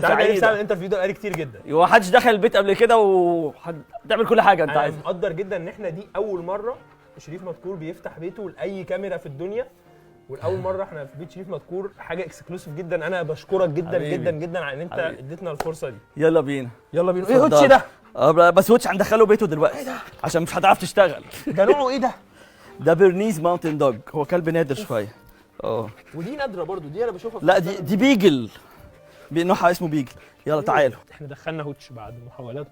سعيده. الانترفيو ده بقالي كتير جدا، ومحدش دخل البيت قبل كده وهتعمل كل حاجه انت عايز. انا مقدر جدا ان احنا دي اول مره شريف مدكور بيفتح بيته لاي كاميرا في الدنيا، والاول مره احنا في بيت شريف مدكور، حاجه اكسكلوسيف جدا. انا بشكرك جدا حبيبي. جدا جدا على ان انت اديتنا الفرصه دي. يلا بينا يلا بينا. ايه واتش ده؟ بس واتش هندخله بيته دلوقتي. ايه ده؟ عشان مش هتعرف تشتغل. ده نوعه ايه ده؟ ده بيرنيز ماونتن دوج، هو كلب نادر شويه. ودي نادره برضو، دي انا بشوفها. لا دي بيجل، نوعها اسمه بيجل. يلا تعالوا. احنا دخلنا هوتش بعد محاولات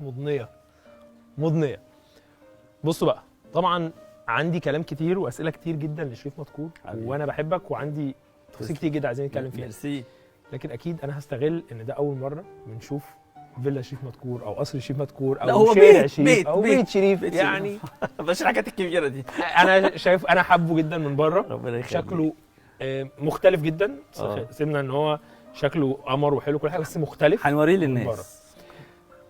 مضنيه. بصوا بقى، طبعا عندي كلام كتير واسئله كتير جدا لشريف مدكور، وانا بحبك وعندي تفاصيل كتير جدا عايزين نتكلم فيها. ميرسي. لكن اكيد انا هستغل ان ده اول مره بنشوف فيلا شريف مدكور او قصر شريف مدكور او هو شارع بيت شريف او بيت شريف بيت يعني. بلاش الحاجات الكبيره دي. انا شايف انا حابه جدا من بره، ربنا يخليك. شكله مختلف جدا. سيبنا ان هو شكله قمر وحلو كل حاجه، بس مختلف. هنوريه للناس.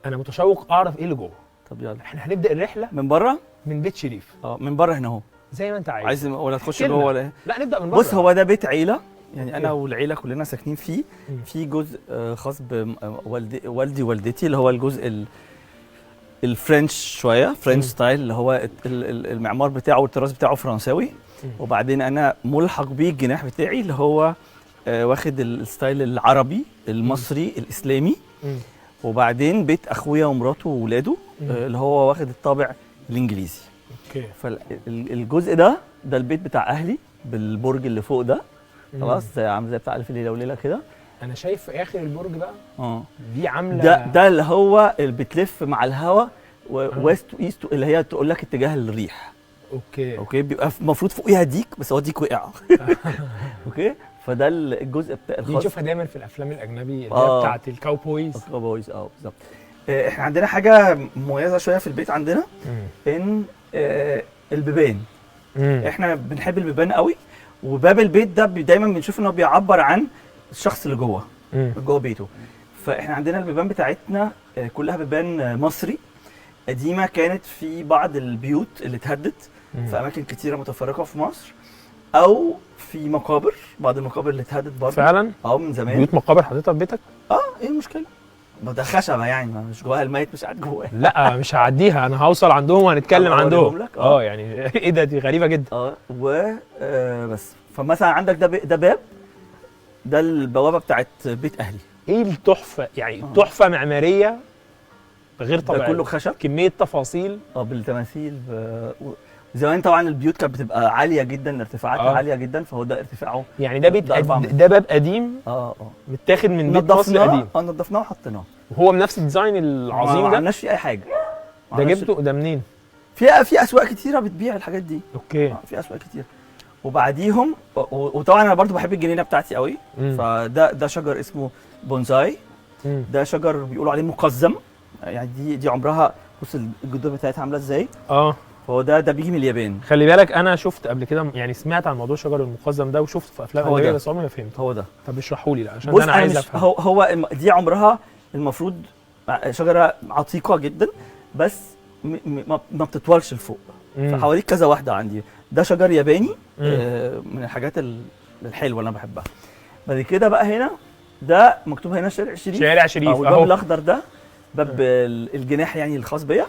انا متشوق اعرف ايه اللي جوه. طب يلا احنا هنبدا الرحله من بره، من بيت شريف. من بره هنا اهو، زي ما انت عايز ولا تخش جوه ولا ايه؟ لا نبدا من بره. بص، هو ده بيت عيله يعني انا والعيله كلنا ساكنين فيه. في جزء خاص بوالدي ووالدتي، اللي هو الجزء الفرنش شويه، فرنش ستايل، اللي هو المعمار بتاعه والطراز بتاعه فرنساوي. وبعدين انا ملحق بيه الجناح بتاعي اللي هو واخد الستايل العربي المصري الاسلامي. وبعدين بيت اخويا ومراته وولاده اللي هو واخد الطابع الانجليزي. اوكي. فالجزء ده البيت بتاع اهلي بالبرج اللي فوق ده، خلاص عامل زي بتاع الف ليله وليله كده. انا شايف في اخر البرج بقى دي عامله ده اللي هو اللي بتلف مع الهواء ويست ايست، اللي هي تقول لك اتجاه الريح. اوكي بيبقى المفروض فوقيها ديك، بس هو ديك وقع. اوكي. فده الجزء بتاع الخاص دي نشوفها دايما في الافلام الاجنبي اللي هي بتاعت الكاوبويز. بالظبط. احنا عندنا حاجه مميزه شويه في البيت عندنا، ان البيبان. احنا بنحب البيبان قوي، وباب البيت ده دايما بنشوف انه بيعبر عن الشخص اللي جوه بيته. فاحنا عندنا البيبان بتاعتنا كلها بيبان مصري قديمه، كانت في بعض البيوت اللي اتهدت في اماكن كتيره متفرقه في مصر، او في مقابر، بعض المقابر اللي اتهدت برضه فعلا. من زمان. بيوت مقابر حضرتك في بيتك؟ ايه المشكله؟ ما ده خشبه يعني، مش جواها الميت، مش قاعد جواه. لا مش هعديها، انا هوصل عندهم وهنتكلم عندهم. يعني ايه ده؟ دي غريبه جدا. بس فمثلا عندك ده باب، ده البوابه بتاعت بيت اهلي. ايه التحفه يعني؟ تحفه معماريه غير طبيعيه، ده كله خشب، كميه تفاصيل بالتماثيل. زمان طبعا البيوت كانت بتبقى عاليه جدا، ارتفاعاتها عاليه جدا، فهو ده ارتفاعه يعني. ده بيت ده باب قديم متاخد من بيت مصري قديم. نضفناه وحطيناه، وهو بنفس الديزاين العظيم ده. ما عملناش فيه اي حاجه. ده جبته ده منين؟ في اسواق كتيره بتبيع الحاجات دي. اوكي. في اسواق كتير. وبعديهم وطبعا انا برضو بحب الجنينه بتاعتي قوي. فده شجر اسمه بونزاي. ده شجر بيقولوا عليه مقزم، يعني دي عمرها، بص الجذور بتاعتها عامله ازاي. فهو ده بيجي من اليابان. خلي بالك انا شفت قبل كده، يعني سمعت عن موضوع الشجر المقزم ده وشفته في افلام اجنبيه، بس عمري ما فهمت. هو ده. طب اشرحوا لي عشان انا عايز افهم. هو دي عمرها المفروض شجره عتيقه جدا، بس ما بتطولش لفوق. فحواليك كذا واحده عندي. ده شجر ياباني من الحاجات الحلوه اللي انا بحبها. بعد كده بقى هنا ده مكتوب هنا شارع شريف. الباب الاخضر ده باب الجناح يعني الخاص بيا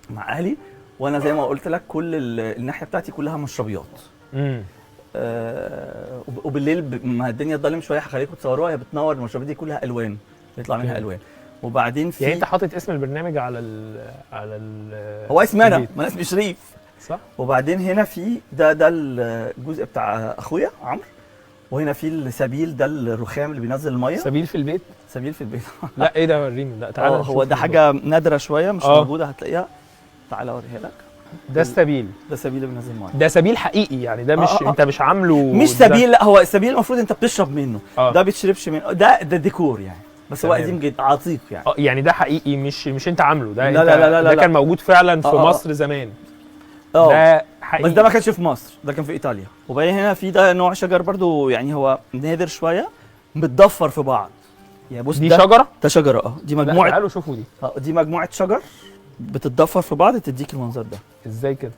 مع اهلي. وانا زي ما قلت لك كل الناحيه بتاعتي كلها مشربيات. وبالليل ما الدنيا ضلم شويه هخليكم تصوروها، هي بتنور. المشربيات دي كلها الوان، بيطلع منها الوان. وبعدين في يعني انت حاطط اسم البرنامج على هو اسمي انا، ما انا اسمي شريف، صح. وبعدين هنا في ده الجزء بتاع اخويا عمرو. وهنا في السبيل، ده الرخام اللي بينزل الميه. سبيل في البيت؟ سبيل في البيت. لا ايه ده؟ وريني. لا تعالى. هو ده حاجه نادره شويه، مش موجوده، هتلاقيها. تعالى اوريها لك. ده السبيل. ده السبيل اللي بينزل الميه. ده سبيل حقيقي يعني؟ ده مش انت مش عامله مش سبيل، لا هو السبيل المفروض انت بتشرب منه. ده بيتشربش منه، ده ديكور يعني، بس هو قديم جدا عتيق يعني. يعني ده حقيقي، مش انت عامله ده. لا لا لا لا، ده كان موجود فعلا في مصر زمان. ده حقيقي، بس ده ما كانش في مصر، ده كان في ايطاليا. وبعدين هنا في ده نوع شجر برضو يعني هو نادر شويه، متضفر في بعض. يعني بص دي شجره، ده شجره دي مجموعه. تعالوا شوفوا دي. دي مجموعه شجر بتتضفر في بعض تديك المنظر ده. ازاي كده؟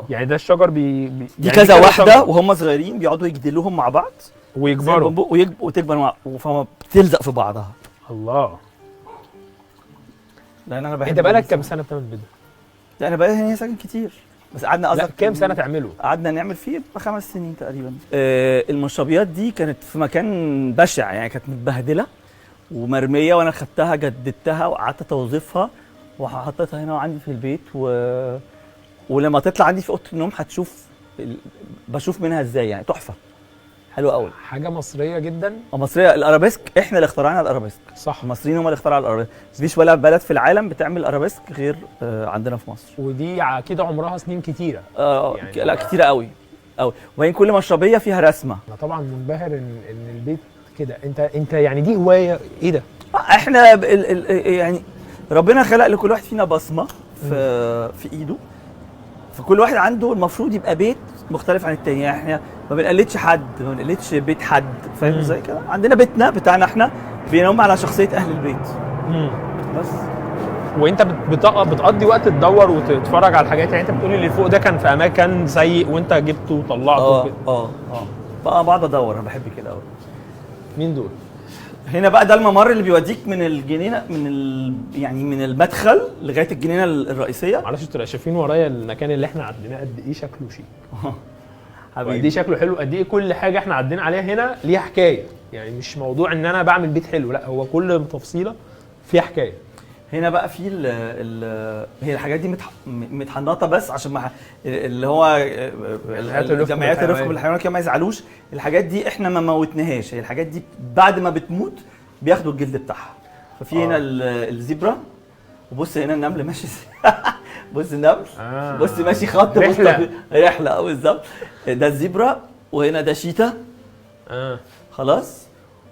يعني ده الشجر دي يعني كذا واحده وهم صغيرين بيقعدوا يجدلوهم مع بعض ويكبروا وتكبر فما بتلزق في بعضها. الله. لان انا بحب انت بقالك كام سنه بتعمل البيت ده؟ لا انا بقالي هنا ساكن كتير، بس قعدنا لا قصدك كام سنه تعمله؟ قعدنا نعمل فيه 5 سنين تقريبا. المشربيات دي كانت في مكان بشع، يعني كانت متبهدله ومرميه، وانا خدتها جددتها وقعدت توظيفها وحطيتها هنا عندي في البيت ولما تطلع عندي في اوضه النوم هتشوف بشوف منها ازاي، يعني تحفه حلوه قوي. حاجه مصريه جدا. مصريه. الارابيسك احنا اللي اخترعنا الارابيسك، صح. المصريين هم اللي اخترعوا الارابيسك، مفيش ولا بلد في العالم بتعمل ارابيسك غير عندنا في مصر. ودي اكيد عمرها سنين كتيره. يعني لا كتيره قوي قوي، وبعدين كل مشربيه فيها رسمه. انا طبعا منبهر ان البيت كده. انت يعني دي هوايه ايه ده؟ احنا يعني ربنا خلق لكل واحد فينا بصمه في ايده، فكل واحد عنده المفروض يبقى بيت مختلف عن التاني، يعني احنا ما بنقلدش حد، ما بنقلدش بيت حد، فاهم ازاي كده؟ عندنا بيتنا بتاعنا احنا بينهم على شخصيه اهل البيت. بس وانت بتقضي وقت تدور وتتفرج على الحاجات، يعني انت بتقولي اللي فوق ده كان في اماكن سيء وانت جبته وطلعته كده. بقى بقعد ادور، انا بحب كده قوي. مين دول؟ هنا بقى ده الممر اللي بيوديك من الجنينه يعني من المدخل لغايه الجنينه الرئيسيه. معلش انتوا شايفين ورايا المكان اللي احنا عديناه قد ايه شكله شيك. حبيبي قد ايه شكله حلو، قد ايه كل حاجه احنا عدينا عليها هنا ليها حكايه، يعني مش موضوع ان انا بعمل بيت حلو، لا هو كل تفصيله فيها حكايه. هنا بقى في هي الحاجات دي متحنطه بس عشان ما اللي هو جمعيات الرفق بالحيوانات كده ما يزعلوش. الحاجات دي احنا ما موتناهاش، هي الحاجات دي بعد ما بتموت بياخدوا الجلد بتاعها. ففي هنا الزيبرا، وبص هنا النمل ماشي بص النمل بص ماشي خط رحله بالظبط. ده الزيبرا، وهنا ده شيتا خلاص،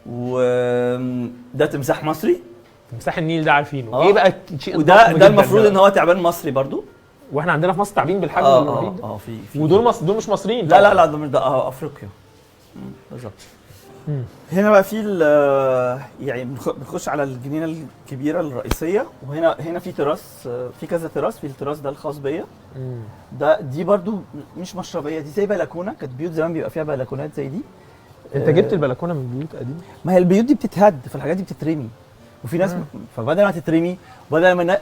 وده تمساح مصري. تمساح النيل ده عارفينه. ايه بقى الشيء ده المفروض ان هو تعبان مصري برضو، واحنا عندنا في مصر تعبين بالحجم الرهيب ده. في ودول دول مش مصريين. لا ده مش ده افريقيا بالظبط. هنا بقى في يعني بنخش على الجنينه الكبيره الرئيسيه، وهنا في تراس، في كذا تراس. في التراس ده الخاص بيا، دي برضو مش مشربيه، دي زي بلكونه. كانت بيوت زمان بيبقى فيها بلكونات زي دي. انت جبت البلكونه من بيوت قديمه؟ ما هي البيوت دي بتتهد، فالحاجات دي بتترمي، وفي ناس فبدل ما تترمي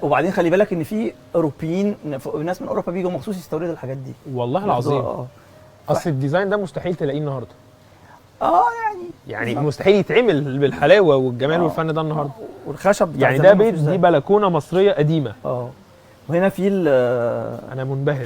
وبعدين خلي بالك ان في اوروبيين، ناس من اوروبا بيجوا مخصوص يستوردوا الحاجات دي. والله العظيم. اصل الديزاين ده مستحيل تلاقيه النهارده. يعني مستحيل يتعمل بالحلاوه والجمال والفن ده النهارده. والخشب يعني ده بيت، دي بلكونه مصريه قديمه. وهنا في انا منبهر،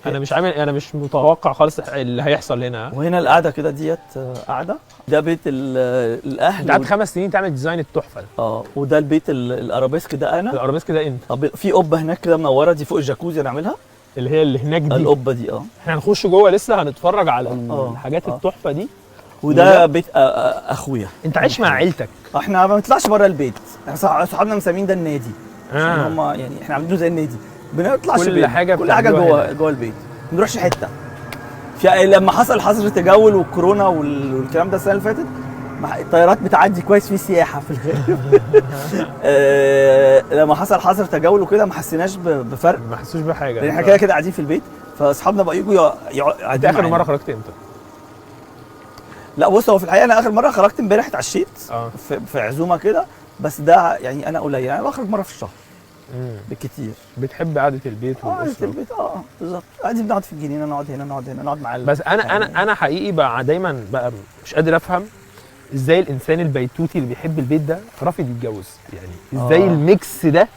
انا مش متوقع خالص اللي هيحصل هنا. وهنا القعده كده ديت قعده، ده بيت الاهل. انت قعدت 5 سنين تعمل ديزاين التحفه ده. وده البيت الارابيسك ده انا. الارابيسك ده انت. في قبه هناك كده منوره، دي فوق الجاكوزي انا عاملها، اللي هناك دي القبه دي. احنا هنخش جوه لسه هنتفرج على الحاجات التحفه دي. وده بيت اخويا. انت عايش مع عيلتك؟ احنا ما بنطلعش بره البيت، صحابنا مسمين ده النادي. هم يعني احنا عاملينه زي النادي، بنطلعش كل حاجه جوه البيت، ما بنروحش حته. لما حصل حظر تجول والكورونا والكلام ده السنه اللي فاتت، الطيارات بتعدي كويس في سياحه في الغالب. لما حصل حظر تجول وكده ما حسيناش بفرق، ما حسوش بحاجه، لان احنا كده قاعدين في البيت. فاصحابنا بقى يجوا انت اخر مره خرجت امتى؟ لا بص، هو في الحقيقه انا اخر مره خرجت امبارح، اتعشيت في عزومه كده، بس ده يعني انا قليل، يعني بخرج مره في الشهر بالكتير. بتحب قعده البيت والاسره؟ قعده البيت بالظبط، قاعدين بنقعد في الجنينه، نقعد هنا نقعد مع بس انا حقيقي بقى دايما بقى مش قادر افهم ازاي الانسان البيتوتي اللي بيحب البيت ده رافض يتجوز، يعني ازاي الميكس ده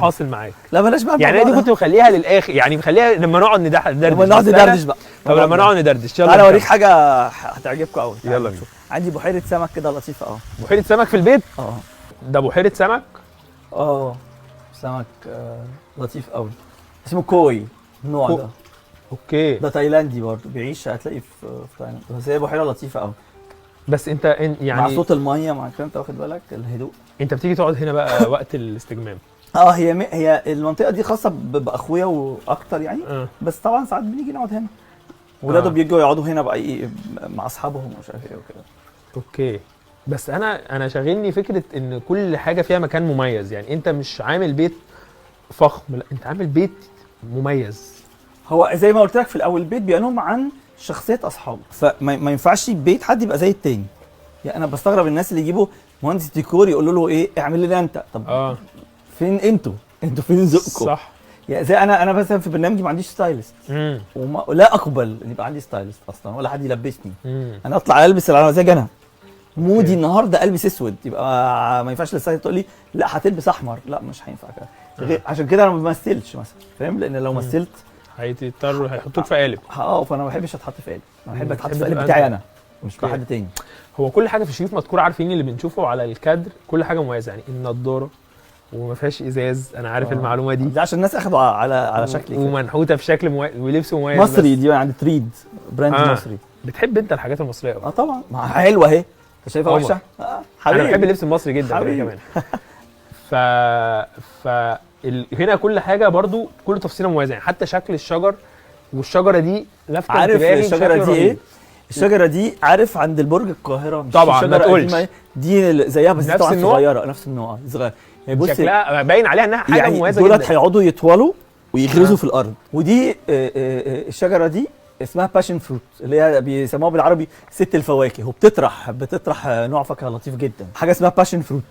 حاصل معاك؟ لا بلاش بقى، يعني انا دي كنت مخليها للاخر، يعني مخليها لما نقعد ندردش بقى. طب لما نقعد ندردش، يلا انا اوريك حاجه هتعجبكم قوي. يلا بينا. عندي بحيره سمك كده لطيفه بحيره سمك في البيت؟ ده بحيره سمك؟ سمك لطيف قوي، اسمه كوي النوع ده. اوكي. ده تايلاندي برضه، بيعيش هتلاقيه في تايلاند، بس هي بحيره لطيفه قوي. بس انت يعني مع صوت الميه، مع كده انت واخد بالك الهدوء. انت بتيجي تقعد هنا بقى وقت الاستجمام؟ هي المنطقه دي خاصه باخويا واكتر يعني. بس طبعا ساعات بنيجي نقعد هنا، ولاده بيجوا يقعدوا هنا بقى مع اصحابهم ومش عارف ايه وكده. اوكي. بس انا شاغلني فكره ان كل حاجه فيها مكان مميز، يعني انت مش عامل بيت فخم، لا انت عامل بيت مميز. هو زي ما قلت لك في الاول، البيت بينهم عن شخصيه اصحابه، فما ينفعش بيت حد يبقى زي التاني. يعني انا بستغرب الناس اللي يجيبوا مهندس ديكور يقول له ايه اعمل لنا انت. طب فين انتوا فين ذوقكم؟ صح. يعني زي انا مثلا في برنامجي ما عنديش ستايلست، ولا اقبل ان يبقى عندي ستايلست اصلا ولا حد يلبسني. انا اطلع البس على مزاج انا، مودي النهارده البس اسود، يبقى ما ينفعش الستايلست تقول لي لا هتلبس احمر، لا مش هينفع كده. عشان كده انا ما بمثلش مثلا، فاهم؟ لان لو مثلت هيضطروا هيحطوك في قالب. فانا ما بحبش اتحط في قالب، انا بحب اتحط في القالب بتاعي انا مش بتاع حد تاني. هو كل حاجه في شريف مذكور عارفين اللي بنشوفه على الكادر كل حاجه مميزه، يعني النضاره وما فيهاش ازاز، انا عارف المعلومه دي عشان الناس اخدوا على شكل كده ومنحوته في شكل ولبس مميز مصري. دي عند تريد براند مصري. بتحب انت الحاجات المصريه قوي؟ طبعا، ما حلوه اهي، انت شايفها وحشه؟ حبيبي انا بحب اللبس المصري جدا كمان. هنا كل حاجه برضو كل تفصيله مميزه، يعني حتى شكل الشجر والشجره دي لفته عارف الشجره دي ايه؟ الشجره دي عارف عند البرج القاهره طبعا ما تقولش دي زيها بس طبعا صغيره، نفس النوع صغير يعني. بص شكلها باين عليها انها حاجه يعني مميزه جدا. دولت هيقعدوا يطولوا ويغرزوا في الارض. ودي الشجره دي اسمها باشن فروت، اللي هي بيسموها بالعربي ست الفواكه، وبتطرح نوع فاكهه لطيف جدا، حاجه اسمها باشن فروت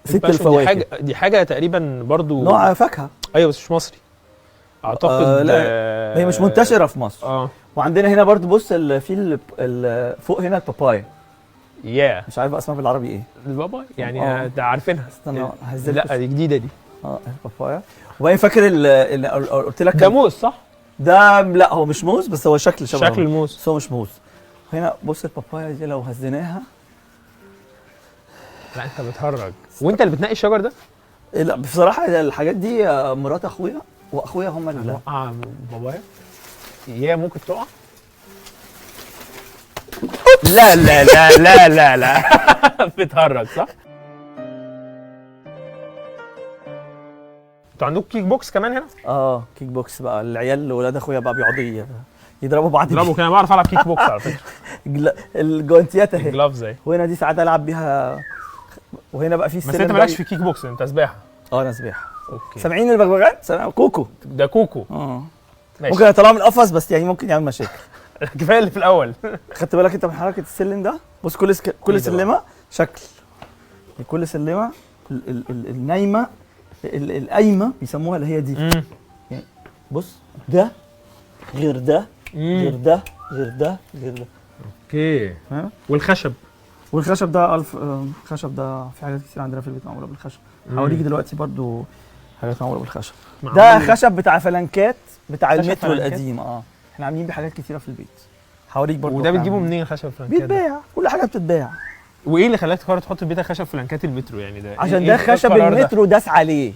ست الفواكه. دي حاجه تقريبا برضو نوع فاكهه. ايوه بس مش مصري اعتقد. لا هي مش منتشره في مصر. وعندنا هنا برضو بص في فوق هنا البابايا. مش عارف اسمها بالعربي ايه البابايا يعني. ده عارفينها. استنى لا دي جديده دي. البابايا. وبعدين فاكر اللي قلت لك ده موز صح؟ ده لا هو مش موز، بس هو شكل الموز، بس هو مش موز. هنا بص البابايا دي لو هزيناها. لا انت بتهرج. وانت اللي بتنقي الشجر ده؟ لا بصراحه الحاجات دي مرات اخويا واخويا هم اللي وقع بابايا. هي ممكن تقع؟ لا لا لا لا لا لا بتهرج صح؟ انتوا عندكم كيك بوكس كمان هنا؟ كيك بوكس بقى. العيال ولاد اخويا بقى بيقعدوا يضربوا بعض. يضربوا كده. بعرف العب كيك بوكس على فكره. الجوانتيات اهي. الجلافز اهي. وهنا دي ساعات العب بيها. وهنا بقى في السلم. بس انت مالكش في كيك بوكس، انت سباحه. انا سباحه. اوكي. سامعين البغبغان؟ كوكو. ده كوكو. ممكن يطلعوا من القفص بس يعني ممكن يعمل مشاكل. كفايه اللي في الاول. خدت بالك انت من حركه السلم ده؟ بص كل سلمه شكل. كل سلمه النايمه القايمه بيسموها اللي هي دي. يعني بص ده غير ده غير ده غير ده غير ده. اوكي. والخشب ده الخشب ده في حاجات كتير عندنا في البيت معموله بالخشب. هوريك دلوقتي برضو حاجات معموله بالخشب. ده خشب بتاع فلنكات بتاع المترو القديم. احنا عاملين بيه حاجات كتيره في البيت. هوريك برضو. وده بتجيبه منين خشب فلنكات؟ بيتباع، كل حاجه بتتباع. وايه اللي خلاك تقرر تحط في بيتك خشب فلنكات المترو يعني؟ ده عشان ده خشب المترو داس عليه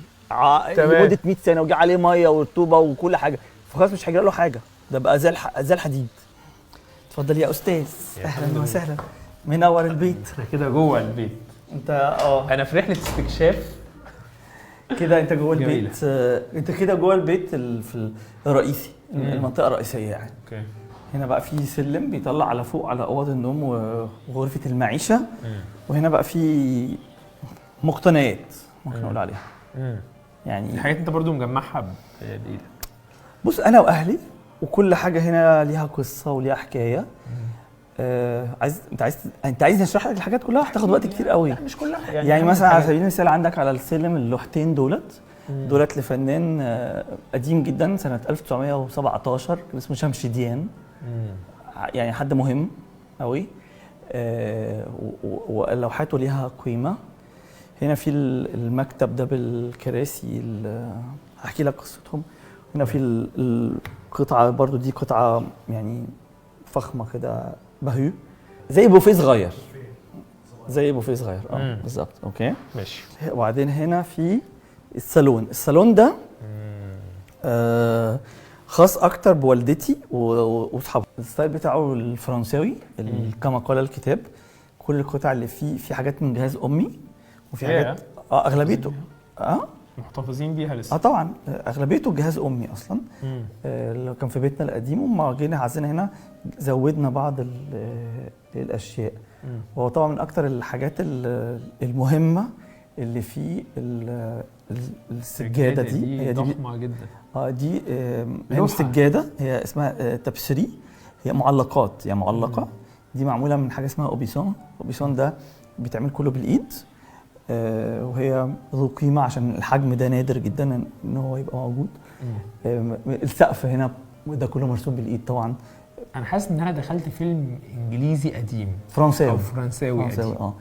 لمده 100 سنه وجا عليه ميه ورطوبه وكل حاجه، فخلاص مش هيجرى له حاجه. ده بقى زي الحديد. اتفضل يا استاذ. اهلا وسهلا. منور البيت. احنا كده جوه البيت. انت انا في رحله استكشاف كده. انت جوه البيت. انت كده جوه البيت في الرئيسي، المنطقه الرئيسيه يعني. اوكي. هنا بقى في سلم بيطلع على فوق على اوض النوم وغرفه المعيشه. وهنا بقى في مقتنيات ممكن نقول عليها. يعني حاجات انت برضو مجمعها بايدك. بص انا واهلي، وكل حاجه هنا ليها قصه وليها حكايه. انت عايز نشرح لك الحاجات كلها؟ هتاخد وقت كتير قوي. لا مش كلها يعني مثلا على سبيل المثال عندك على السلم اللوحتين دولت لفنان قديم جدا سنه 1917 كان اسمه شمشديان. يعني حد مهم قوي. ولوحاته ليها قيمه. هنا في المكتب ده بالكراسي هحكي لك قصتهم. هنا في القطعه برضو دي قطعه يعني فخمه كده بهيو زي بوفيه صغير. بالظبط. اوكي ماشي. وبعدين هنا في الصالون ده خاص اكتر بوالدتي واصحابها. الستايل بتاعه الفرنساوي كما قال الكتاب. كل القطع اللي فيه في حاجات من جهاز امي وفي حاجات اغلبيته محتفظين بيها لسه. طبعا اغلبيته جهاز امي اصلا. اللي كان في بيتنا القديم وما جينا عزينا هنا زودنا بعض الاشياء. وهو طبعا من اكتر الحاجات المهمه اللي في السجاده دي. هي ضخمه جدا. دي هي مش سجاده، هي اسمها تبسري. هي معلقات، هي معلقه. دي معموله من حاجه اسمها اوبيسون. اوبيسون ده بيتعمل كله بالايد. وهي ذو قيمه عشان الحجم ده نادر جدا ان هو يبقى موجود. السقف هنا ده كله مرسوم بالايد طبعا. انا حاسس ان انا دخلت فيلم انجليزي قديم فرنساوي او فرنساوي قديم.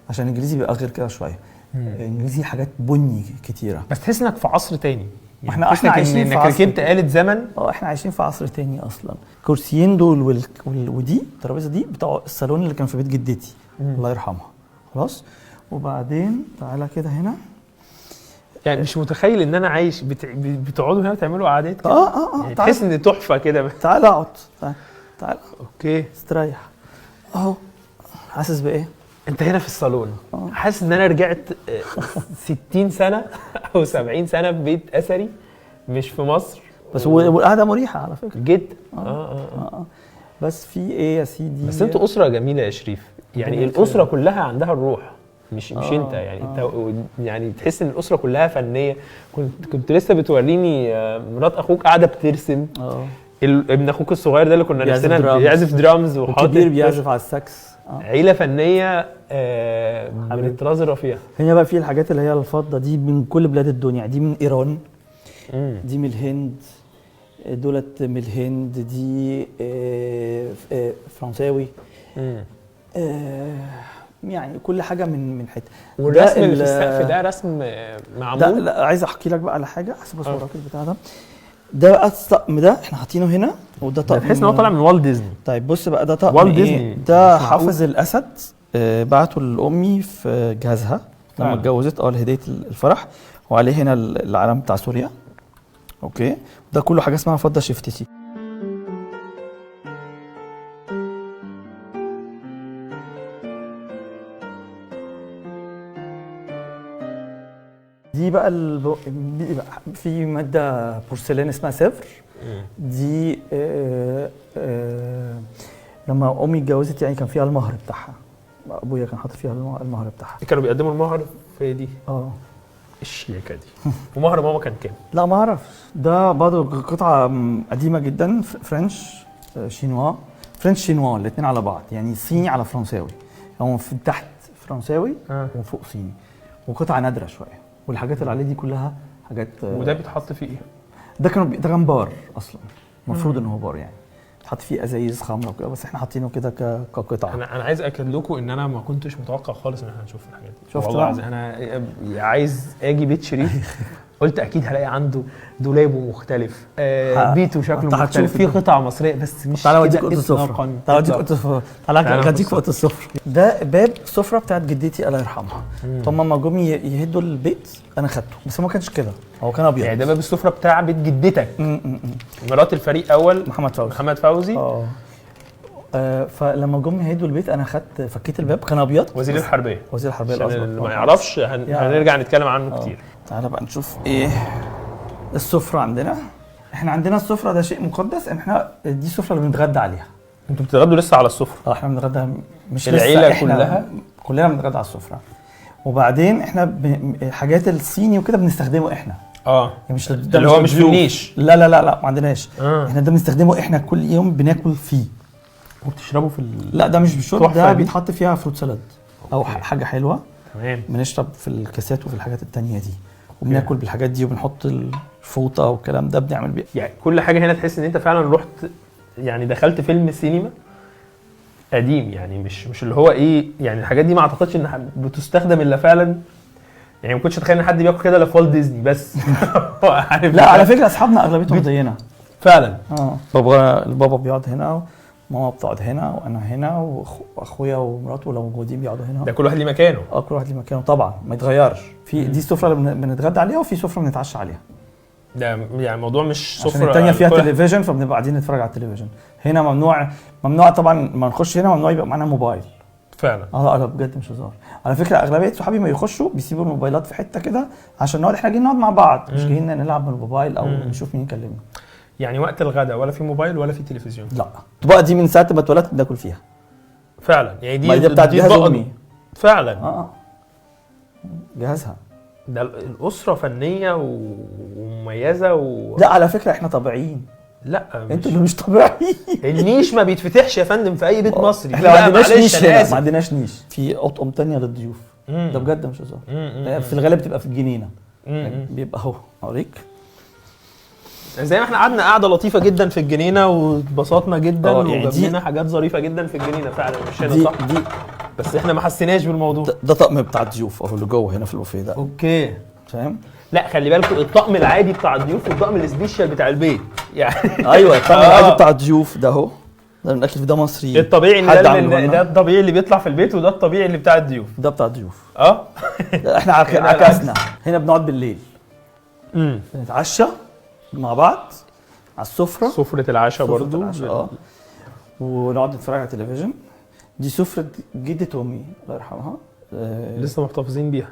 عشان الانجليزي بيبقى غير كده شويه. الانجليزي حاجات بني كتيره، بس تحس انك في عصر تاني. يعني احنا عايشين في عصر، ركبت آلة زمن. احنا عايشين في عصر تاني اصلا. الكرسيين دول ودي الترابيزه دي بتاع الصالون اللي كان في بيت جدتي الله يرحمها. خلاص. وبعدين تعالى كده هنا، يعني مش متخيل ان انا عايش بتقعدوا هنا تعملوا قعدات كده. يعني تعالى. تحس ان تحفه كده. تعالى اقعد، تعالى اوكي استريح اهو. حاسس بايه؟ انت هنا في الصالون. حاسس ان انا رجعت 60 سنه او 70 سنه في بيت اثري مش في مصر. بس والقعده مريحه على فكره جدا. بس في ايه يا سيدي؟ بس انتوا اسره جميله يا شريف، يعني الاسره كلها عندها الروح، مش انت يعني. انت يعني تحس ان الاسره كلها فنيه. كنت لسه بتوريني مرات اخوك قاعده بترسم. ابن اخوك الصغير ده اللي كنا نفسنا بيعزف درامز، وكبير بيعزف على الساكس. عيله فنيه من الطراز الرفيع. هنا بقى في الحاجات اللي هي الفضه دي من كل بلاد الدنيا. دي من ايران، دي من الهند، دولت من الهند، دي فرنساوي. يعني كل حاجه من حته. والرسم اللي في السقف ده رسم معمول. لا عايز احكي لك بقى على حاجه. حسب اصورك البتاع ده بقى الطقم ده احنا حاطينه هنا، وده طقم تحس ان هو طالع من والت ديزني. طيب بص بقى، ده طقم ايه؟ ده حافظ الاسد بعته لامي في جهازها لما اتجوزت لهديه الفرح، وعليه هنا العلم بتاع سوريا. اوكي. ده كله حاجه اسمها فضه شفتتي. دي بقى في ماده بورسلين اسمها سيفر. دي لما امي اتجوزت يعني كان فيها المهر بتاعها. ابويا كان حاطط فيها المهر بتاعها. كانوا بيقدموا المهر في دي. الشياكه دي. ومهر ماما كان كام؟ لا ما اعرفش. ده برضه قطعه قديمه جدا، فرنش شينوا. فرنش شينوا الاثنين على بعض، يعني صيني على فرنساوي. هو في تحت فرنساوي وفوق صيني، وقطعه نادره شويه. والحاجات اللي عليه دي كلها حاجات. وده بيتحط فيه ايه؟ ده كان بار اصلا، المفروض ان هو بار يعني تحط فيه ازايز خمره وكده، بس احنا حاطينه كده كقطعه. انا عايز اكد لكم ان انا ما كنتش متوقع خالص ان احنا هنشوف الحاجات دي. شفت والله انا عايز اجي بيت شريف. قلت اكيد هلاقي عنده دولابه مختلف، بيته شكله مختلف، فيه قطع مصريه بس مش تعالى اوديك اوضه السفره. تعالى اوديك اوضه السفره. ده باب السفره بتاعت جدتي الله يرحمها. هم لما جم يهدوا البيت انا خدته، بس هو ما كانش كده، هو كان ابيض. يعني ده باب السفره بتاع بيت جدتك. مرات الفريق اول محمد فوزي. فلما جم يهدوا البيت انا فكيت الباب، كان ابيض. وزير الحربيه الاسبق. اللي ما يعرفش هنرجع نتكلم عنه كتير. تعالى بقى نشوف ايه السفره عندنا. احنا عندنا السفره ده شيء مقدس. احنا دي السفره اللي بنتغدى عليها. انتوا بتتغدوا لسه على السفره؟ احنا بنتغدى مش العيله كلنا بنتغدى على السفره. وبعدين احنا الحاجات الصيني وكده بنستخدمه احنا. يعني مش اللي هو مش بالنيش. لا ما عندناش. احنا ده بنستخدمه احنا كل يوم بناكل فيه. وبتشربوا في لا ده مش بالشرب، ده بيتحط فيها فروت سالاد او حاجه حلوه. تمام. بنشرب في الكاسات وفي الحاجات التانية دي، وبناكل بالحاجات دي، وبنحط الفوطه والكلام ده بنعمل بيه. يعني كل حاجه هنا تحس ان انت فعلا رحت، يعني دخلت فيلم سينما قديم. يعني مش اللي هو ايه، يعني الحاجات دي ما اعتقدش انها بتستخدم الا فعلا. يعني ما كنتش اتخيل ان حد بياكل كده الا في والت ديزني بس. لا على فكره اصحابنا اغلبيتهم زينا فعلا. بابا بيقعد هنا، ماما بتقعد هنا، وانا هنا، واخويا ومراته لو موجودين بيقعدوا هنا. ده كل واحد ليه مكانه. كل واحد ليه مكانه طبعا، ما يتغيرش. في دي السفره اللي بنتغدى عليها، وفي سفره بنتعشى عليها. ده يعني الموضوع مش سفره. عشان الثانيه فيها تلفزيون، فبنبقى قاعدين نتفرج على التلفزيون. هنا ممنوع طبعا، ما نخش هنا ممنوع يبقى معانا موبايل. فعلا. لا بجد مش هزار. على فكره اغلبيه صحابي ما يخشوا بيسيبوا الموبايلات في حته كده عشان نقعد، احنا جايين نقعد مع بعض، مش جايين نلعب بالموبايل او نشوف مين يكلمنا. يعني وقت الغداء ولا في موبايل ولا في تلفزيون؟ لا. الطبقه دي من ساعه ما اتولدت بناكل فيها. فعلا. يعني دي بتاعت جهاز امي. فعلا. جهازها. ده الاسره فنيه ومميزه لا على فكره احنا طبيعيين. لا انتوا اللي مش طبيعي. النيش ما بيتفتحش يا فندم في اي بيت مصري. احنا ما عندناش نيش أنا هنا، آسف. ما عندناش نيش. في اطقم تانية للضيوف، ده بجد مش هزار. في الغالب بتبقى في الجنينه، بيبقى اهو اوريك زي ما احنا قعدنا قعده لطيفه جدا في الجنينه واتبسطنا جدا يعني وجاب لنا حاجات ظريفه جدا في الجنينه فعلا، مش هنا دي صح؟ دي بس احنا ما حسيناش بالموضوع. ده طقم بتاع الضيوف اهو اللي جوه هنا في البوفيه ده، اوكي فاهم؟ لا خلي بالكم الطقم العادي بتاع الضيوف والطقم السبيشال بتاع البيت يعني. ايوه الطقم العادي بتاع الضيوف ده اهو، ده من الاكل ده مصري. الطبيعي ان حد ده, عمله ده الطبيعي اللي بيطلع في البيت وده الطبيعي اللي بتاع الضيوف. ده بتاع الضيوف. هنا احنا عكسنا، هنا بنقعد بالليل بنتعشى مع بعض على السفره، سفره العشاء برضو ونقعد نتفرج على التلفزيون. دي سفره جدة امي الله يرحمها، لسه محتفظين بيها.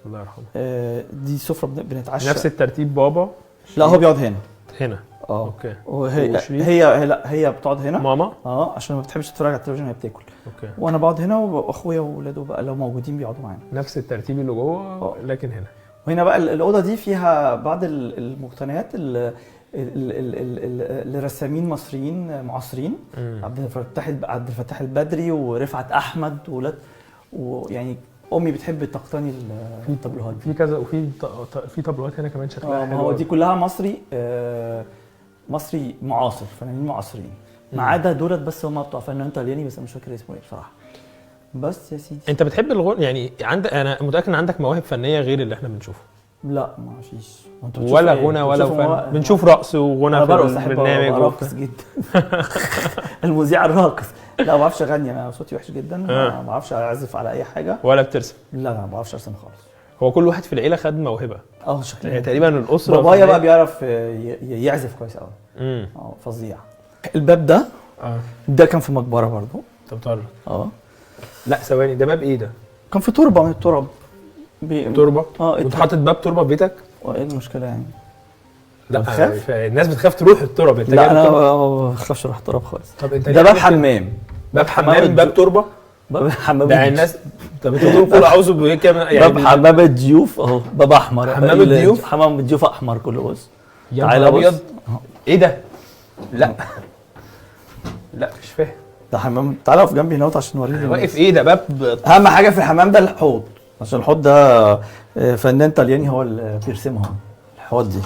الله يرحمها. دي سفره بنتعشى نفس الترتيب بابا. لا هو بيقعد هنا اوكي. وهي هي بتقعد هنا ماما عشان ما بتحبش تتفرج على التلفزيون، هي بتاكل. اوكي. وانا بقعد هنا واخويا واولاده بقى لو موجودين بيقعدوا معانا. نفس الترتيب اللي جوه لكن هنا. وهنا بقى الاوضه دي فيها بعض المقتنيات لرسامين مصريين معاصرين، عبد الفتاح البدري ورفعت احمد ويعني امي بتحب تقتني الطابلوهات في كذا، وفي في طابلوهات هنا كمان شكلها حلو. هو دي كلها مصري، مصري معاصر، فنانين معاصرين ما عدا دولت بس هم بتوع فنان طلياني بس مش فاكر اسمه ايه بصراحه. بس يا سيدي انت بتحب الغنى يعني انا متاكد ان عندك مواهب فنيه غير اللي احنا بنشوفه. لا ما فيش ولا غنى ولا فن، بنشوف رقص وغنى في البرنامج. راقص جدا. المذيع الراقص. لا ما بعرفش اغني، انا صوتي وحش جدا، ما بعرفش اعزف على اي حاجه ولا بترسم. لا ما بعرفش ارسم خالص. هو كل واحد في العيله خد موهبه شكلها يعني تقريبا الاسره. بابايا بقى بيعرف يعزف كويس قوي. فظيع. الباب ده ده كان في مقبره برضه. طب طارق لا ثواني، ده باب ايه ده؟ كان في تربه من التراب. تربه؟ كنت حاطط باب تربه في بيتك؟ وايه المشكله يعني؟ لا بتخاف؟ الناس بتخاف تروح التراب. انت لا انا ما بخافش اروح التراب خالص. طب انت ده باب حمام. باب حمام باب تربه؟ باب حمام ده الناس. طب انتوا بتقولوا اعوذ بايه كمان يعني؟ باب حمام الضيوف اهو، باب احمر. حمام الضيوف؟ حمام الضيوف احمر كله. بص تعالى ابيض. ايه ده؟ لا مش فاهم. ده حمام. تعالى اقف جنبي هنا عشان اوريك. واقف ايه ده؟ باب. اهم حاجه في الحمام ده الحوض، عشان الحوض ده فنان طلياني هو اللي بيرسمهم الحوض دي.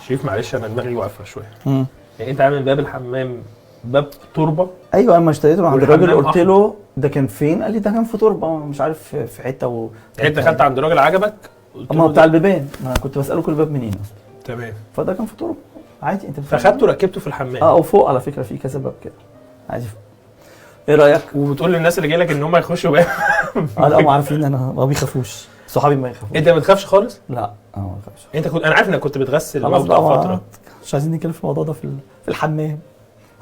شريف معلش انا دماغي واقفه شويه. يعني انت عامل باب الحمام باب تربه؟ ايوه اما اشتريته من عند الراجل قلت له ده كان فين؟ قال لي ده كان في تربه مش عارف في حته يعني انت دخلت عند الراجل عجبك؟ اما بتاع البيبان، انا كنت بساله كل باب منين اصلا. تمام. فده كان في تربه عادي. انت فاخدته ركبته في الحمام. او فوق على فكره في كذا باب كده عادي. ايه رايك؟ وبتقول للناس اللي جاي لك ان هم يخشوا باب؟ لا هم عارفين انا ما بيخافوش، صحابي ما يخافوش. انت ما بتخافش خالص؟ لا انا ما بخافش. انت انا عارف انك كنت بتغسل موتى فتره. مش عايزين نتكلم في الموضوع ده في الحمام.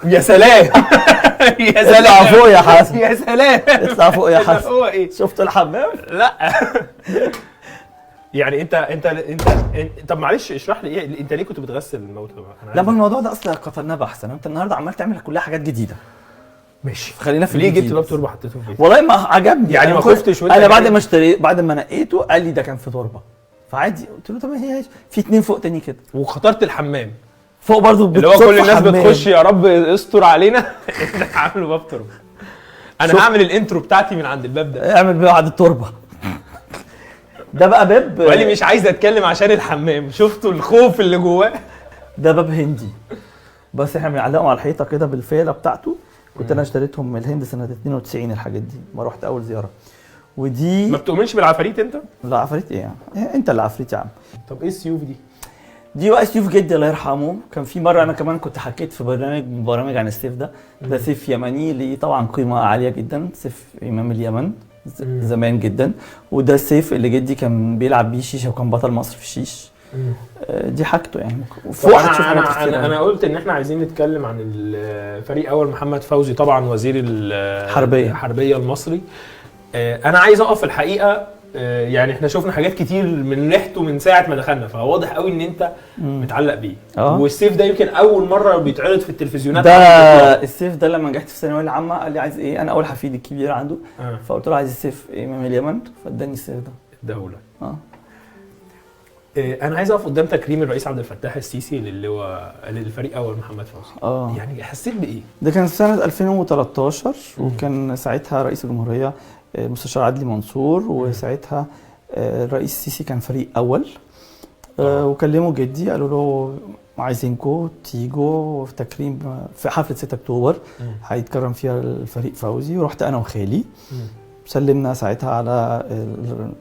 يا سلام. يا سلام. اطلع فوق يا حسن. يا سلام. اطلع فوق يا حسن. هو ايه؟ شفت الحمام؟ لا. يعني انت طب معلش اشرح لي ايه انت ليه كنت بتغسل الموتى بقى؟ لا ما الموضوع ده اصلا قتلناه بحثا. انت النهارده عمال تعمل كلها حاجات جديده. ماشي خلينا في ليه جبت باب تربه حطيته في البيت؟ والله ما عجبني يعني ما خفتش. انا بعد ما اشتريت بعد ما نقيته قال لي ده كان في تربه فعادي. قلت له طب هي في 2 فوق تاني كده. وخطرت الحمام فوق برضه اللي هو كل الناس بتخش يا رب استر علينا. احنا عامله باب تربه. انا هعمل الانترو بتاعتي من عند الباب ده. اعمل بقى بعد التربه. ده بقى باب وقال لي مش عايز اتكلم عشان الحمام. شفتوا الخوف اللي جواه؟ ده باب هندي بس احنا بنعلقهم على الحيطه كده بالفيله بتاعته. كنت انا اشتريتهم من الهند سنه 92 الحاجات دي ما رحت اول زياره. ودي ما بتؤمنش بالعفاريت انت؟ لا عفاريت ايه يعني؟ انت اللي عفريت يا عم. طب ايه السيوف دي؟ دي بقى سيوف جدي الله يرحمه. كان في مره انا كمان كنت حكيت في برنامج عن السيف ده. ده سيف يمني ليه طبعا قيمه عاليه جدا. سيف امام اليمن زمان جدا. وده السيف اللي جدي كان بيلعب بيه شيشه وكان بطل مصر في الشيش. دي حاجته يعني. انا قلت ان احنا عايزين نتكلم عن الفريق اول محمد فوزي طبعا وزير الحربيه المصري. انا عايز اقف الحقيقه. يعني احنا شفنا حاجات كتير من ريحته من ساعه ما دخلنا فواضح قوي ان انت متعلق بيه. والسيف ده يمكن اول مره بيتعرض في التلفزيونات. ده السيف ده لما نجحت في الثانويه العامه قال لي عايز ايه؟ انا اول حفيد الكبير عنده. فقلت له عايز السيف امام اليمن فاداني السيف ده. الدوله. انا عايز اقف قدام تكريم الرئيس عبد الفتاح السيسي للفريق اول محمد فوزي. يعني حسيت بايه؟ ده كان سنه 2013 وكان ساعتها رئيس الجمهوريه المستشار عدلي منصور، وساعتها الرئيس السيسي كان فريق اول. وكلموا جدي قالوا له عايزينكم تيجوا في تكريم في حفله 6 اكتوبر هيتكرم فيها الفريق فوزي. ورحت انا وخالي سلمنا ساعتها على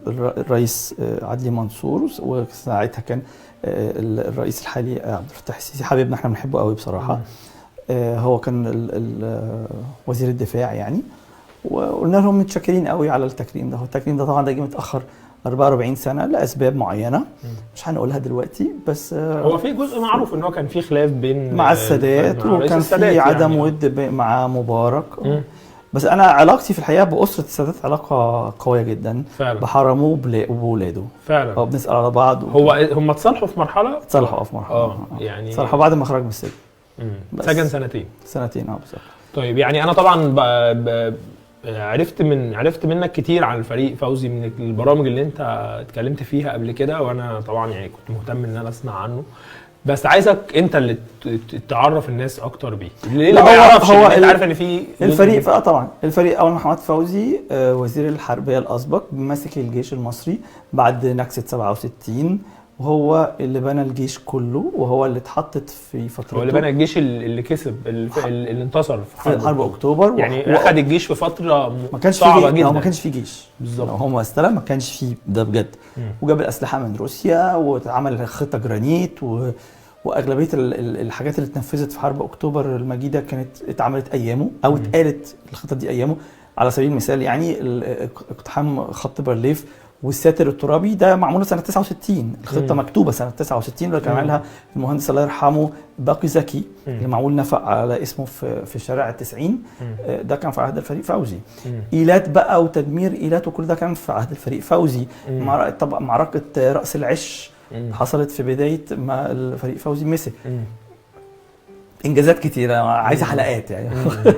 الرئيس عدلي منصور، وساعتها كان الرئيس الحالي عبد الفتاح السيسي حبيبنا، احنا بنحبه قوي بصراحه. هو كان وزير الدفاع يعني. وقلنا لهم متشكرين قوي على التكريم ده. التكريم ده طبعا ده جه متاخر 44 سنه لاسباب معينه مش هنقولها دلوقتي، بس هو في جزء معروف ان هو كان في خلاف بين مع السادات، وكان في عدم يعني ود مع مبارك. بس انا علاقتي في الحقيقه باسره السادات علاقه قويه جدا فعلا، بحرمه وبولاده فعلا. بنسال على بعض هم اتصالحوا في مرحله، اتصالحوا في مرحله يعني اتصالحوا بعد ما خرج من السجن. سجن سنتين بالظبط. طيب يعني انا طبعا عرفت منك كتير عن الفريق فوزي من البرامج اللي انت اتكلمت فيها قبل كده، وانا طبعا يعني كنت مهتم ان انا اسمع عنه، بس عايزك انت اللي تعرف الناس اكتر بيه. ليه ما يعرفش؟ هو انت عارف ان في الفريق طبعا الفريق اول محمد فوزي وزير الحربيه الاسبق ماسك الجيش المصري بعد نكسه 67، وهو اللي بنى الجيش كله، وهو اللي اتحطت في فترته. هو اللي بنى الجيش اللي كسب اللي انتصر في حرب اكتوبر يعني اخذ الجيش في فتره ما كانش صعبه جدا. ما كانش فيه جيش بالظبط، هو ما استلم، ما كانش فيه ده بجد. وجاب الاسلحه من روسيا واتعمل خطه جرانيت واغلبيه الحاجات اللي اتنفذت في حرب اكتوبر المجيده كانت اتعملت ايامه، او اتقالت الخطه دي ايامه. على سبيل المثال يعني اقتحام خط بارليف والساتر الترابي ده معموله سنه 69، الخطه مكتوبه سنه 69 اللي كان عاملها المهندس الله يرحمه باقي زكي، اللي معمول نفق على اسمه في الشارع 90. ده كان في عهد الفريق فوزي. ايلات بقى وتدمير ايلات وكل ده كان في عهد الفريق فوزي. طبعا معركه راس العش حصلت في بدايه ما الفريق فوزي مسك. انجازات كتيره عايزه حلقات يعني.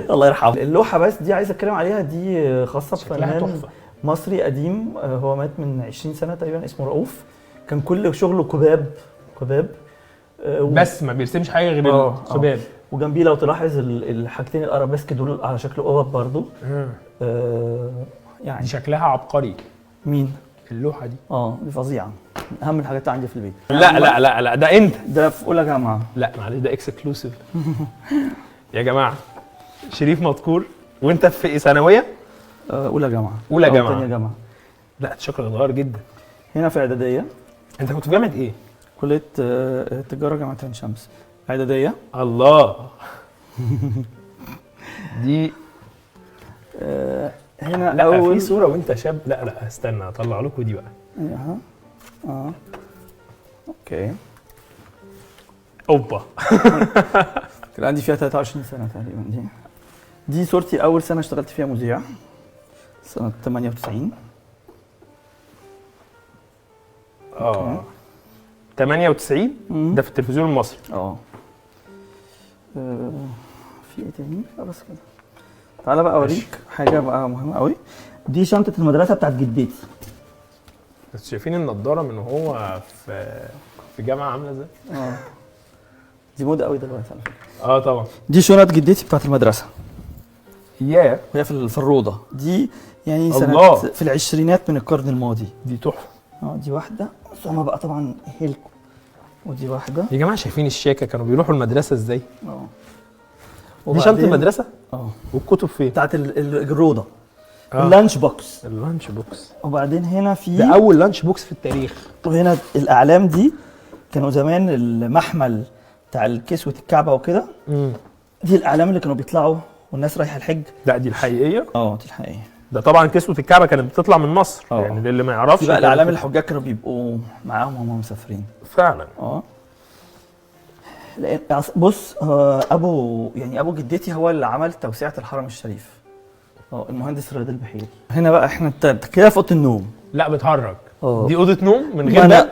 الله يرحمه. اللوحه بس دي عايز اتكلم عليها، دي خاصه بفنان مصري قديم، هو مات من 20 سنه تقريبا، اسمه رؤوف. كان كل شغله كباب بس ما بيرسمش حاجه غير الكباب. وجنبيه لو تلاحظ الحاجتين الارابيسك دول على شكل قبب برضو. يعني دي شكلها عبقري. مين اللوحه دي؟ دي فظيعه، من اهم الحاجات عندي في البيت. لا ده انت ده في اولى جامعه. لا معلش ده اكسكلوسيف. يا جماعه شريف مذكور وانت في ثانويه؟ اولى جامعه. ثانيه جامعه. لا شكلك اتغير جدا. هنا في اعداديه. انت كنت في جامعه ايه؟ كليه تجاره جامعه عين شمس، اعداديه. الله. دي هنا لا أول في صوره وانت شاب. لا استنى اطلع لكم دي بقى. اوكي. اوبا. كان عندي فيها 23 سنه تقريبا. دي صورتي اول سنه اشتغلت فيها مذيع سنه 98. 98 ده في التلفزيون المصري. في ايه تاني؟ بس كده. تعالى بقى اوريك حاجه بقى مهمه قوي. دي شنطه المدرسه بتاعت جدتي. بس شايفين النضاره من هو في جامعه عامله ازاي؟ دي موضه قوي دلوقتي على فكره. طبعا. دي شنط جدتي بتاعت المدرسه. وهي في الروضه دي يعني سنه في العشرينات من القرن الماضي. دي تحفه. دي واحده، بس هما بقى طبعا هيلكو. ودي واحده. يا جماعه شايفين الشياكه كانوا بيروحوا المدرسه ازاي؟ دي شنطه المدرسه؟ والكتب فين؟ بتاعت الروضه. اللانش بوكس. وبعدين هنا في ده اول لانش بوكس في التاريخ. وهنا الاعلام دي كانوا زمان المحمل بتاع الكسوة الكعبه وكده. دي الاعلام اللي كانوا بيطلعوا والناس رايحه الحج. لا دي الحقيقيه؟ دي الحقيقيه. ده طبعا كسوة الكعبه كانت بتطلع من مصر. يعني اللي ما يعرفش بقى الاعلام الحجاج كانوا بيبقوا معاهم وهم مسافرين فعلا. بص ابو جدتي هو اللي عمل توسعه الحرم الشريف. المهندس رياض البحيري. هنا بقى احنا كده في اوضه النوم. لا بتهرج. دي اوضه نوم من غير باب؟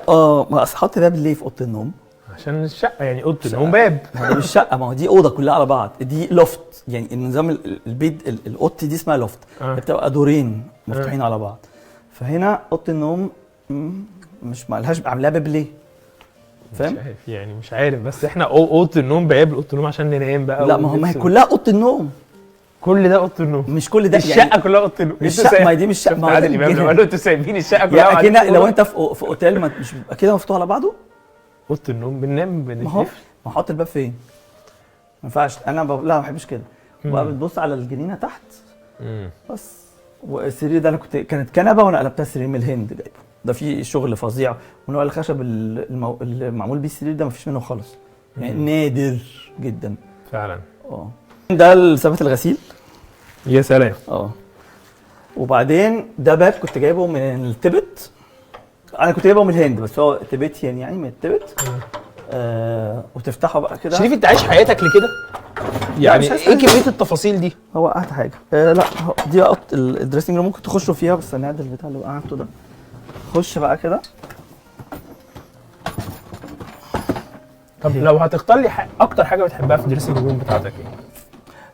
ما اصل حط باب ليه في اوضه النوم؟ عشان الشقه يعني اوضه النوم باب. ما دي مش شقه، ما هو دي اوضه كلها على بعض. دي لوفت، يعني النظام البيت الاوضه دي اسمها لوفت. بتبقى دورين مفتوحين على بعض. فهنا اوضه النوم مش مالهاش عاملاها باب ليه؟ فاهم؟ مش عارف يعني، مش عارف، بس احنا اوضه النوم بعيب اوضه النوم عشان ننام بقى. لا ما هي كلها اوضه النوم. كل ده اوضه النوم؟ مش كل ده الشقه يعني كلها اوضه النوم. الشقه ما دي مش شقه. ما عادل امام لو قالوا انتوا سايبين الشقه كلها يعني اكيد لو انت في اوتيل مش بيبقى كده مفتوح على بعضه. اوضه النوم بننام بنتلف. ما احط الباب فين؟ ما ينفعش. انا لا ما بحبش كده. وبقى بتبص على الجنينه تحت. بس والسرير ده انا كانت كنبه وانا قلبتها سرير من الهند جايبه. ده فيه شغل فظيع، ونوع الخشب اللي معمول بيه السرير ده مفيش منه خالص، يعني نادر جدا فعلا. ده ثبت الغسيل. يا سلام. وبعدين ده باب كنت جايبه من التبت. انا كنت جايبه من الهند بس هو تبتيان يعني من التبت. وتفتحه بقى كده. شريف انت عايش حياتك لكده؟ يعني ايه كميه التفاصيل دي؟ هو قعدت حاجه. لا دي الدريسنج روم ممكن تخشوا فيها، بس انا البتاع اللي قعدته ده. خش بقى كده. طب لو هتختار لي اكتر حاجه بتحبها في الدريسنج روم بتاعتك ايه؟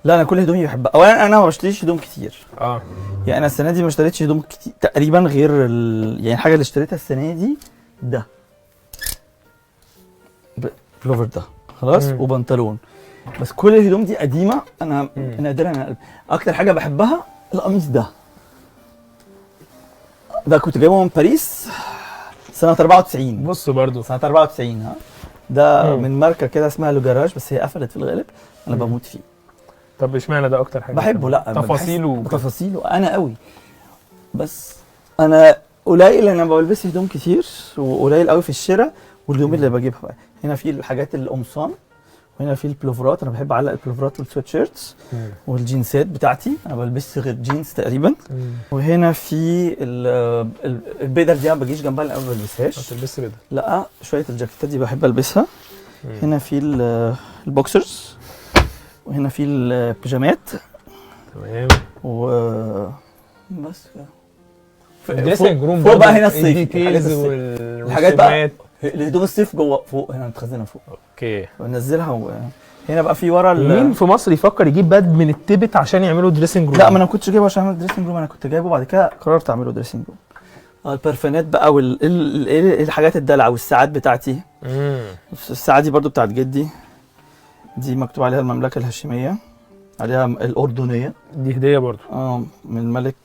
لا انا كل هدومي بحبها. اولا انا ما بشتريش هدوم كتير. يعني انا السنه دي ما اشتريتش هدوم كتير تقريبا، غير يعني الحاجه اللي اشتريتها السنه دي ده بلوفر ده خلاص. وبنطلون. بس كل الهدوم دي قديمه. انا نادرا اكتر حاجه بحبها القميص ده كنت جايبه من باريس سنه 94. بص برضو سنه 94. ده من ماركه كده اسمها لو جراج، بس هي قفلت في الغالب. انا بموت فيه. طب اشمعنى ده اكتر حاجه بحبه؟ لا تفاصيله انا قوي. بس انا قليل انا ما بلبسش هدوم كتير، وقليل قوي في الشراء. والهدوم اللي بجيبها بقى هنا في الحاجات القمصان، وهنا في البلوفرات. انا بحب اعلق البلوفرات والسويت شيرتس والجينزات بتاعتي. انا ما بلبسش غير جينز تقريبا. وهنا في البيضه دي ما بجيش جنبها لان ما بلبسهاش. ما بتلبسش بيضه؟ لا شويه الجاكيتات دي بحب البسها. هنا في البوكسرز، وهنا في البيجامات. تمام. بس كده. الدريسنج روم فوق بقى هنا الصيف. الديتيلز والحاجات بقى الهدوم الصيف جوه فوق هنا متخزنه فوق. اوكي. وننزلها هنا بقى في ورا مين في مصر يفكر يجيب باد من التبت عشان يعملوا دريسنج روم؟ لا ما انا كنتش جايبه عشان اعمل دريسنج روم. انا كنت جايبه بعد كده قررت اعمله دريسنج روم. البرفانات بقى والحاجات الدلع والساعات بتاعتي. الساعه دي برضو بتاعت جدي. دي مكتوب عليها المملكه الهاشميه، عليها الاردنيه. دي هديه برضو. من الملك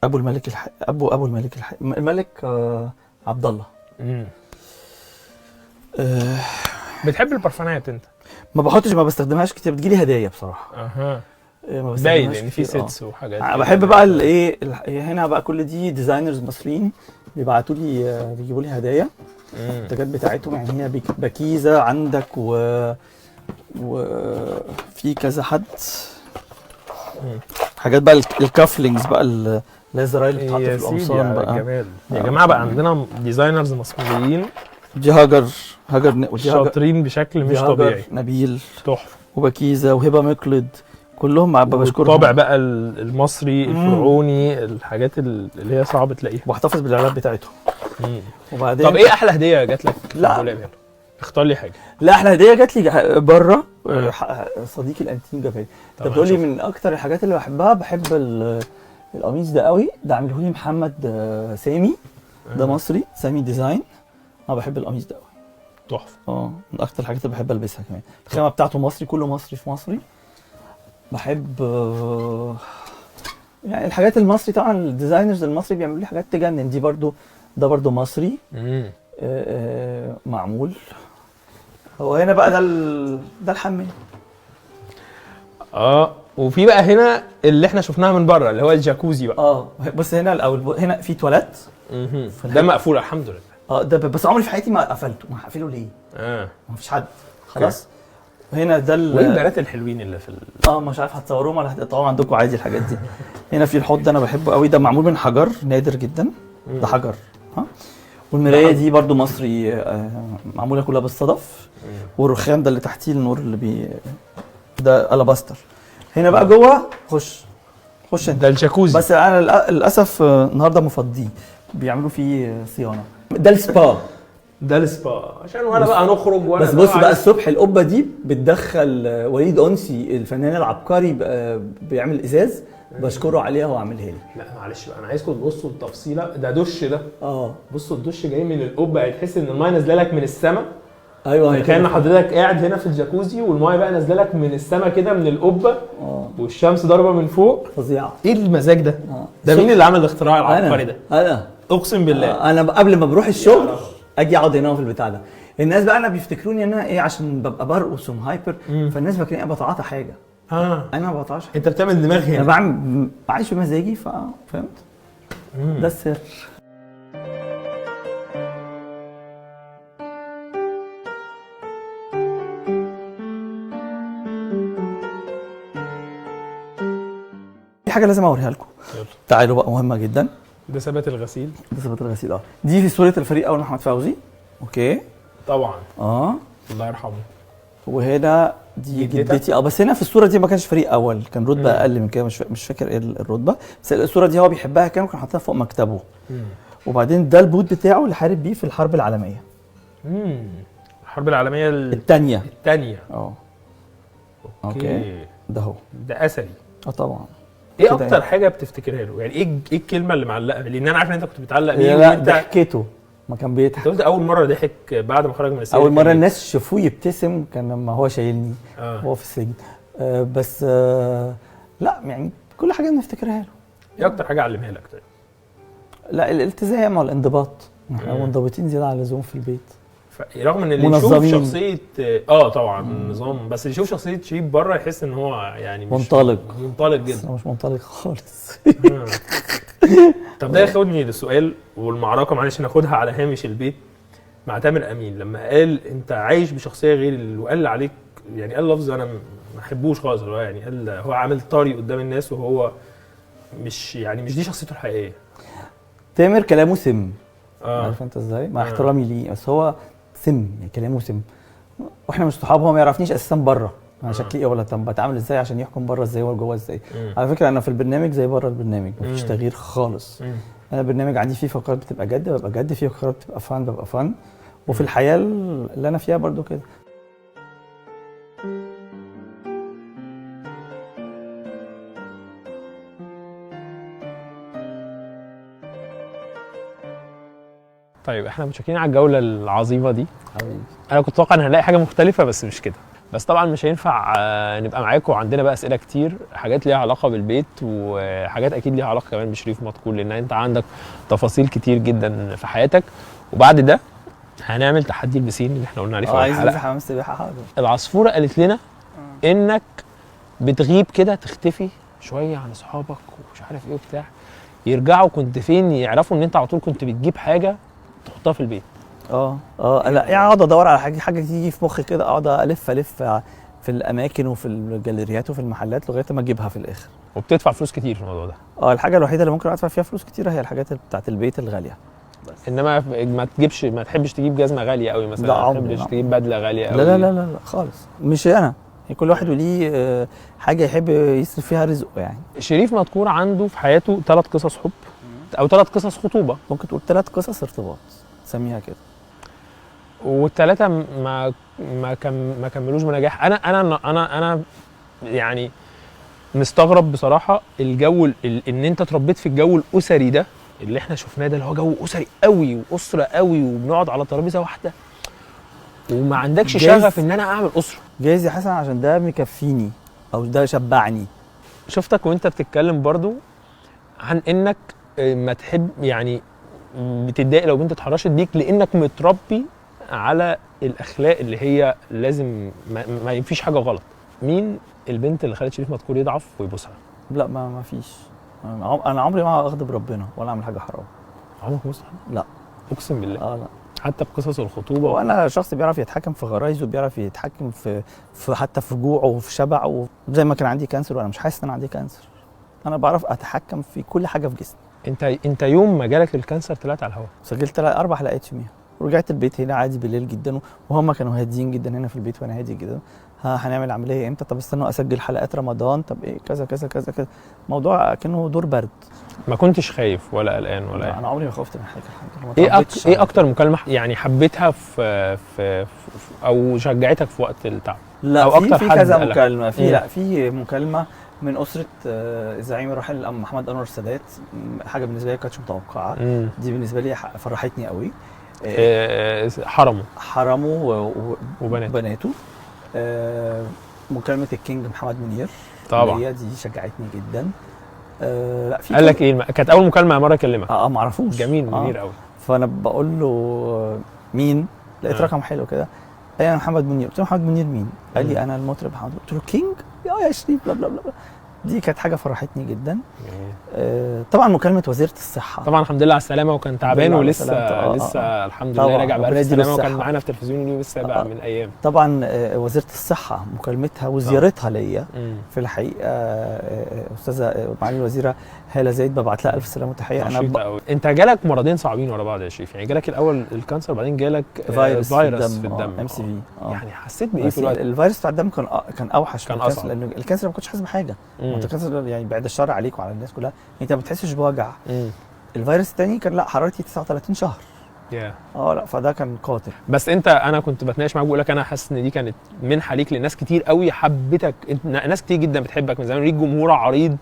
ابو الملك ابو الملك الملك عبد الله. بتحب البرفانات انت؟ ما بستخدمهاش كتير، بتجيلي هدايا بصراحه. باين يعني في سيتس وحاجات. بحب بقى الايه هنا بقى كل دي ديزاينرز مصريين بيبعتوا لي، بيجيبوا لي هدايا المنتجات بتاعتهم. يعني هنا بكيزه عندك وفي كذا حد. حاجات بقى الكافلينجز بقى اللي هي الزراير اللي بتتحط في القمصان بقى. يا جماعه بقى عندنا ديزاينرز مصريين. دي هاجر شاطرين بشكل مش طبيعي. نبيل تحفه. وبكيزه وهبه مقلد كلهم بشكرهم. الطابع بقى المصري الفرعوني، الحاجات اللي هي صعب تلاقيها. واحتفظ بالاعلانات بتاعتهم. وبعدين طب ايه احلى هديه جات لك؟ لا اختار لي حاجه. لا احلى هديه جات لي بره. صديقي الانتيم جابها لي. انت بتقول لي من اكتر الحاجات اللي بحبها، بحب القميص ده قوي. ده عامله لي محمد سامي. ده مصري، سامي ديزاين. انا بحب القميص ده قوي. تحفه. من اكتر الحاجات اللي بحب البسها كمان. الخامه بتاعته مصري، كله مصري في مصري. بحب يعني الحاجات المصري. طبعا الديزاينرز المصري بيعملوا لي حاجات تجنن. دي برضو ده برضو مصري. معمول. هو هنا بقى ده الحمام. وفي بقى هنا اللي احنا شفناها من بره اللي هو الجاكوزي بقى. بص هنا الاول هنا في تواليت. ده مقفول الحمد لله. ده بس عمري في حياتي ما قفلته. ما هقفله ليه؟ ما فيش حد خلاص. هنا ده وايه البنات الحلوين اللي في مش عارف هتصوروهم ولا هتقطعوهم عندكم عادي الحاجات دي. هنا في الحوض ده انا بحبه قوي. ده معمول من حجر نادر جدا. ده حجر. والمرايه دي برضو مصري. معموله كلها بالصدف. والرخام ده اللي تحتيه النور اللي ده الاباستر. هنا بقى جوه خش انت. ده الجاكوزي. بس انا للاسف النهارده مفضيه بيعملوا فيه صيانه. ده السبا. ده السبا عشان ولا بقى نخرج ولا بس بص بقى الصبح القبه دي بتدخل وليد انسي الفنان العبقري بيعمل ازاز، بشكره عليها وعاملها لي. لا معلش بقى انا عايزكم تبصوا التفصيله، ده دش ده. بصوا الدش جاي من القبه، هتحس ان المايه نازله لك من السماء. ايوه كان حضرتك قاعد هنا في الجاكوزي والمايه بقى نازله لك من السماء كده من القبه، والشمس ضاربه من فوق. فظيعه. ايه المزاج ده؟ ده مين اللي عمل الاختراع العبقري ده؟ انا اقسم بالله. انا قبل ما بروح الشغل اجي اقعد هنا في البتاع ده. الناس بقى انا بيفتكروني ان انا ايه عشان ببقى برقص ومهايبر، فالناس فاكرين انا بتعاطى حاجه. انا ما بتعاطاش. انت بتعمل دماغ هنا. انا عايش بمزاجي فهمت. ده السر. في حاجه لازم اوريها لكم. تعالوا بقى، مهمه جدا. ده ثبات الغسيل. ده ثبات الغسيل. دي في صوره الفريق اول محمد فوزي. اوكي طبعا. الله يرحمه. وهنا دي جدتي. بس هنا في الصوره دي ما كانش فريق اول، كان رتبه اقل من كده، مش فاكر ايه الرتبه، بس الصوره دي هو بيحبها كان حاططها فوق مكتبه. وبعدين ده البوت بتاعه اللي حارب بيه في الحرب العالميه. الحرب العالميه الثانيه. اوكي. ده هو ده اثري. طبعا. ايه اكتر حاجه بتفتكرها له؟ يعني ايه الكلمه اللي معلقه؟ لان انا عارف ان انت كنت بتعلق بيه. لا ضحكته، ما كان بيضحك. انت قلت اول مره ضحك بعد ما خرج من السجن. اول مره الناس شافوه يبتسم كان لما هو شايلني وهو في السجن. بس لا يعني كل حاجه بنفتكرها له. ايه اكتر حاجه علمها لك طيب؟ لا الالتزام والانضباط. احنا منضبطين زياده عن اللزوم في البيت. رغم ان اللي يشوف شخصيه طبعا نظام، بس اللي يشوف شخصيه شريف بره يحس ان هو يعني مش منطلق جدا. مش منطلق خالص. طب ده ياخدني للسؤال والمعركه، معلش ناخدها على هامش البيت مع تامر امين لما قال انت عايش بشخصيه غير اللي وقال عليك، يعني قال لفظ انا ما احبوش خالص، اللي هو يعني قال هو عامل طاري قدام الناس وهو مش دي شخصيته الحقيقيه. تامر كلامه سم. عارف انت ازاي؟ مع احترامي ليه، بس هو سم، يعني كلامه سم. واحنا مش صحاب، هو ما يعرفنيش اساسا بره انا شكلي ايه ولا بتعامل ازاي عشان يحكم بره ازاي وجوه ازاي. على فكره انا في البرنامج زي بره البرنامج، مفيش تغيير خالص. انا البرنامج عندي فيه فقرات بتبقى جد ببقى جد، فيه فقرات بتبقى فن ببقى فن، وفي الحياه اللي انا فيها برضو كده. طيب احنا متشكرين على الجوله العظيمه دي حبيبي. انا كنت متوقع ان هنلاقي حاجه مختلفه بس مش كده، بس طبعا مش هينفع نبقى معاكم، وعندنا بقى اسئله كتير، حاجات ليها علاقه بالبيت وحاجات اكيد ليها علاقه كمان بشريف مدكور، لان انت عندك تفاصيل كتير جدا في حياتك. وبعد ده هنعمل تحدي البسين اللي احنا قلنا عليه في الحلقه. عايز حمام سباحه. حاضر. العصفوره قالت لنا انك بتغيب كده، تختفي شويه عن اصحابك ومش عارف ايه وبتاع، يرجعوا كنت فين، يعرفوا ان انت على طول كنت بتجيب حاجه تحطها في البيت. لا اقعد ادور على حاجه تيجي في مخي كده، اقعد الف في الاماكن وفي الجاليريات وفي المحلات لغايه ما اجيبها في الاخر. وبتدفع فلوس كتير في الموضوع ده. الحاجه الوحيده اللي ممكن ادفع فيها فلوس كتير هي الحاجات بتاعت البيت الغاليه بس. انما ما تحبش تجيب جزمه غاليه قوي مثلا، ما تحبش تجيب بدله غاليه قوي. لا لا لا لا خالص، مش انا، كل واحد وليه حاجه يحب يصرف فيها رزقه. يعني شريف مدكور عنده في حياته 3 قصص حب او 3 قصص خطوبه، ممكن تقول 3 قصص ارتباط، تسميها كده، والثلاثه ما كملوش بنجاح. انا يعني مستغرب بصراحه الجو ان انت اتربيت في الجو الاسري ده اللي احنا شفناه ده، اللي هو جو اسري قوي واسره قوي وبنقعد على ترابيزه واحده وما عندكش شغف ان انا اعمل اسره. جايز يا حسن عشان ده مكفيني او ده شبعني. شفتك وانت بتتكلم برضو عن انك ما تحب، يعني بتتضايق لو بنت اتحرشت بيك لانك متربي على الاخلاق اللي هي لازم ما فيش حاجه غلط. مين البنت اللي خلت شريف مدكور يضعف ويبوسها؟ لا ما فيش. انا عمري ما اغضب ربنا ولا اعمل حاجه حرام. عمرك بوست؟ لا اقسم بالله. لا حتى بقصص الخطوبه. وانا شخص بيعرف يتحكم في غرايزه، بيعرف يتحكم في حتى في جوعه وفي شبعه، زي ما كان عندي كانسر وانا مش حاسس ان انا عندي كانسر. انا بعرف اتحكم في كل حاجه في جسمي. انت يوم ما جالك الكانسر طلعت على الهواء. سجلت 4 حلقات يوميها ورجعت البيت هنا عادي بالليل جدا، وهم كانوا هاديين جدا هنا في البيت وانا هادي جدا. هنعمل عمليه امتى؟ طب استنوا اسجل حلقات رمضان، طب ايه كذا كذا كذا كذا. موضوع كأنه دور برد. ما كنتش خايف ولا قلقان ولا لا ايه؟ انا عمري ما خفت من حاجه الحمد لله. ايه اكتر مكالمه يعني حبيتها في او شجعتك في وقت التعب؟ لا أو أكتر في حد كذا قالك. مكالمه، في مكالمه من اسره الزعيم الراحل الأم محمد انور السادات. حاجه بالنسبه لي كانتش متوقعه. دي بالنسبه لي فرحتني قوي. حرمه وبناته. مكالمه الكينج محمد منير طبعا هي دي شجعتني جدا. لا في قال لك ايه؟ كانت اول مكالمه مره اكلمك؟ ما اعرفوش. جميل منير قوي. فانا بقول له مين؟ لقيت رقم حلو كده. قال لي انا محمد منير. قلت له محمد منير مين؟ قال لي انا المطرب محمد. قلت له كينج يا شريف بلا بلا بلا. دي كانت حاجه فرحتني جدا. طبعا مكالمه وزيره الصحه. طبعا الحمد لله على السلامه، وكان تعبان ولسه الحمد لله راجع بألف سلامه، وكان معانا في التلفزيون اليوم لسه بقى من ايام. طبعا وزيره الصحه مكالمتها وزيارتها ليا في الحقيقه استاذه معالي الوزيره هاله زايد، ببعت لها الف سلامه وتحيه. انا انت جالك مرضين صعبين ورا بعض يا شريف، يعني جالك الاول الكانسر وبعدين جالك فيروس في الدم MCV. يعني حسيت بايه في الوقت؟ الفيروس بتاع الدم كان اوحش، كان اصعب، لان الكانسر ما كنتش حاسس بحاجه. الكانسر يعني بعد الشر عليك وعلى الناس كلها انت ما بتحسش بوجع. الفيروس الثاني كان لا حرارتي 39 شهر. لا فده كان قاتل. بس انا كنت بتناقش معاك بقول لك انا حاسس ان دي كانت منحه ليك، لناس كتير قوي حبتك، ناس كتير جدا بتحبك من زمان، ليك جمهور عريض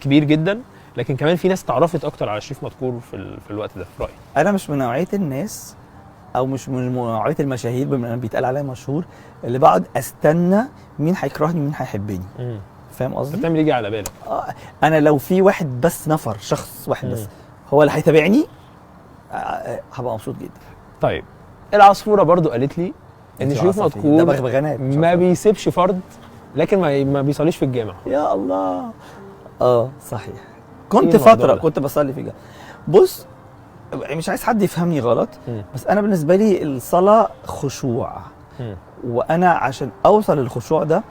كبير جدا، لكن كمان في ناس تعرفت اكتر على شريف مدكور في الوقت ده في رايي. انا مش من نوعيه الناس او مش من نوعيه المشاهير بما ان بيتقال عليا مشهور اللي بقعد استنى مين هيكرهني ومين هيحبني. فاهم قصدي؟ بتعمل يجي على بالك. انا لو في واحد بس شخص واحد بس هو اللي هيتابعني هبقى مبسوط جدا. طيب العصفوره برضو قالت لي ان شريف مدكور ما بيسيبش فرد، لكن ما بيصليش في الجامع. يا الله. صحيح. كنت فتره كنت بصلي في الجامع. بص مش عايز حد يفهمني غلط، بس انا بالنسبه لي الصلاه خشوع. وانا عشان اوصل للخشوع ده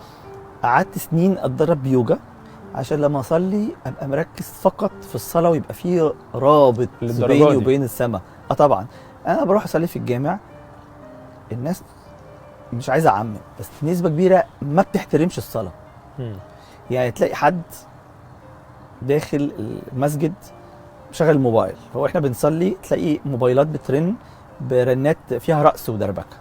قعدت سنين اتدرب بيوجا عشان لما اصلي ابقى مركز فقط في الصلاه ويبقى في رابط بيني وبين السماء. طبعا انا بروح اصلي في الجامع، الناس مش عايز اعمم بس نسبه كبيره ما بتحترمش الصلاه. يعني تلاقي حد داخل المسجد شغل الموبايل، هو احنا بنصلي تلاقي موبايلات بترن برنات فيها رقص ودربكه.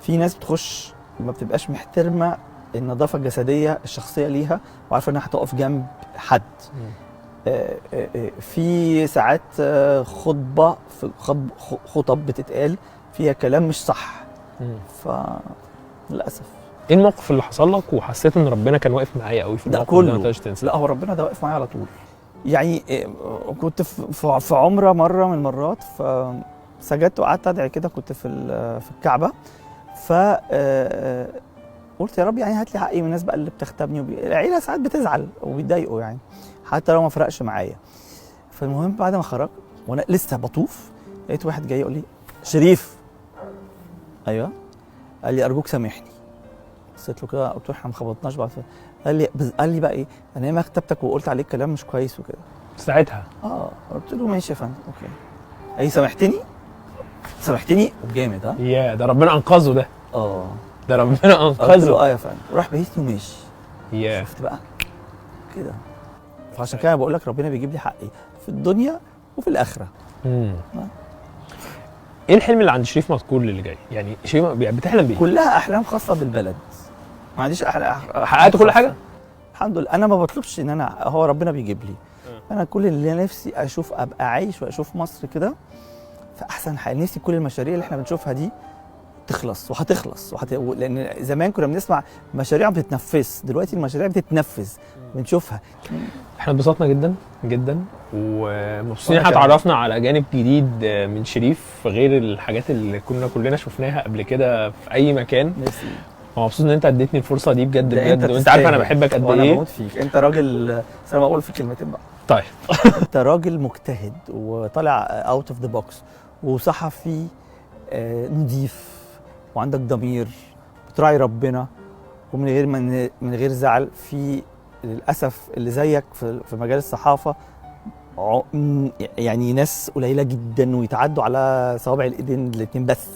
في ناس بتخش ما بتبقاش محترمه النظافه الجسديه الشخصيه ليها وعارفه انها هتقف جنب حد. في ساعات خطب بتتقال فيها كلام مش صح. فللاسف. ايه الموقف اللي حصل لك وحسيت ان ربنا كان واقف معايا قوي في الموقف ده؟ ما تنسى. لا هو ربنا ده واقف معايا على طول. يعني كنت في عمره مره من المرات، فسجدت وقعدت ادعي كده، كنت في الكعبه، ف قلت يا رب يعني هات لي حقي من الناس بقى اللي بتختبني العيله ساعات بتزعل وبيتضايقوا يعني حتى لو ما فرقش معايا. فالمهم بعد ما خرجت وانا لسه بطوف لقيت واحد جاي يقول لي شريف. ايوه. قال لي ارجوك سامحني. بصيت له كده قلت له احنا ما خبطناش بعض. قال لي بقى ايه انا ياما كتبتك وقلت عليك كلام مش كويس وكده ساعتها. قلت له ماشي يا فندم اوكي. اي سامحتني وجامد. يا ده ربنا انقذه ده. ده ربنا انقذه. قلت له يا فندم راح بهيتني وماشي. شفت بقى كده. فعشان كده بقول لك ربنا بيجيب لي حقي في الدنيا وفي الاخره. ايه الحلم اللي عند شريف مدكور اللي جاي؟ يعني شريف بتحلم بيه؟ كلها احلام خاصه بالبلد. ما عنديش حققت كل حاجه الحمد لله. انا ما بطلبش ان هو ربنا بيجيب لي. انا كل اللي نفسي اشوف ابقى عايش واشوف مصر كده في احسن حال. نفسي كل المشاريع اللي احنا بنشوفها دي تخلص وهتخلص لان زمان كنا بنسمع مشاريع بتتنفذ، دلوقتي المشاريع بتتنفذ بنشوفها. احنا اتبسطنا جدا جدا ومبسوطين احنا اتعرفنا على جانب جديد من شريف غير الحاجات اللي كنا كلنا شفناها قبل كده في اي مكان. مبسوط ان انت اديتني الفرصه دي بجد بجد، وانت عارف انا بحبك قد ايه. وانا بموت فيك. انت راجل انا بقول في كلمتين بقى. طيب انت راجل مجتهد وطالع اوت اوف ذا بوكس وصحفي نضيف وعندك ضمير بتراعي ربنا ومن غير زعل. في للاسف اللي زيك في مجال الصحافه يعني ناس قليله جدا ويتعدوا على صوابع الايدين الاتنين بس.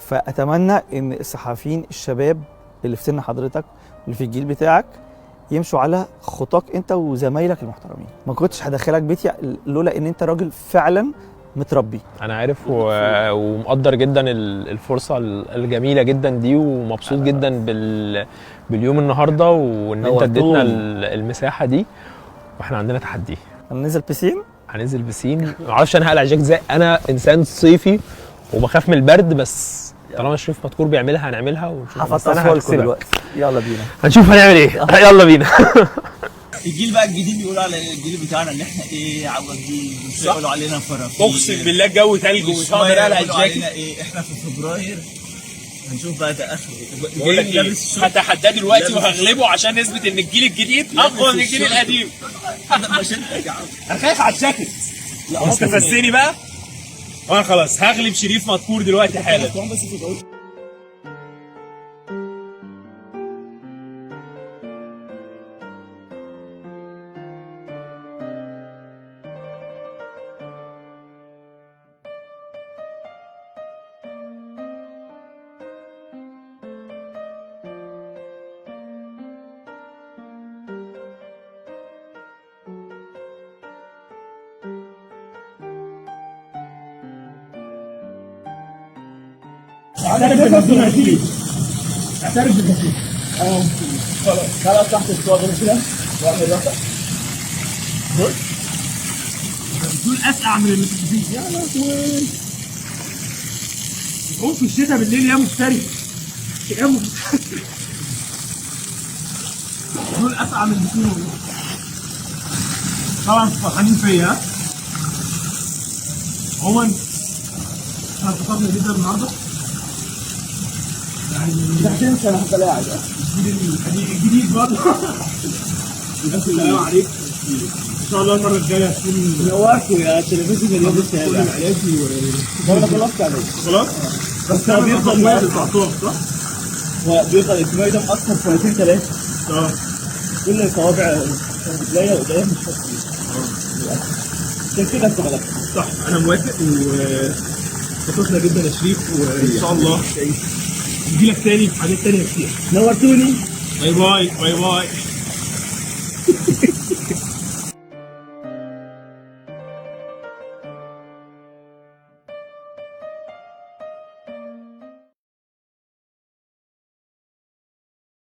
فاتمنى ان الصحفيين الشباب اللي في سن حضرتك واللي في الجيل بتاعك يمشوا على خطاك انت وزمايلك المحترمين. ما كنتش هدخلك بيتي لولا ان انت راجل فعلا متربي. انا عارف ومقدر جدا الفرصه الجميله جدا دي، ومبسوط جدا باليوم النهارده، وان انت اديتنا المساحه دي. واحنا عندنا تحدي، هننزل بيسين. هننزل بيسين. ما اعرفش انا هقلع جاكيت ازاي، انا انسان صيفي وبخاف من البرد، بس طالما شريف مدكور بيعملها هنعملها ونشوف. هفطسها لكم دلوقتي، يلا بينا هنشوف هنعمل ايه. يلا بينا. الجيل بقى الجديد بيقولوا على الجيل بتاعنا ان احنا ايه عواجيز، بيقولوا علينا فرافير. اقسم بالله الجو تلج ومش هقدر اقلع الجاكيت. ايه احنا في فبراير هنشوف بقى ده اخر. بقول لك ايه، هتحداه دلوقتي وهغلبه عشان نثبت ان الجيل الجديد اقوى من الجيل القديم. انا خايف على الجاكيت. استفزني بقى وانا خلاص هغلب شريف مدكور دلوقتي حالا. اعترف بالنتيجة. اعترف بالنتيجة. خلاص تحت الصوت كده. واعمل رقم. دول اسقع من المسكين. يا لهوي. يقوم في الشتاء بالليل يا مفتري. يا مفتري. دول اسقع من المسكين والله. طبعا فرحانين فيا. عموما احنا انتصرنا جدا النهارده. يعني مش هتنسى انا هبقى لاعب. الجديد برضه. السلام عليكم. ان شاء الله المره الجايه هتكون نورتوا يا تلفزيون اليوم التالي. انا خلصت عليك. خلاص؟ بس هو بيفضل واحد صح؟ هو بيفضل الاسبوع ده مأثر سنتين ثلاثه. كل صوابع رجليا وايديا مش فاضيه. عشان كده انت غلطت. صح انا موافق وبسطنا جدا يا شريف، وان شاء الله نجيلك تاني في حاجات تانيه كتير. نورتوني. باي باي باي باي.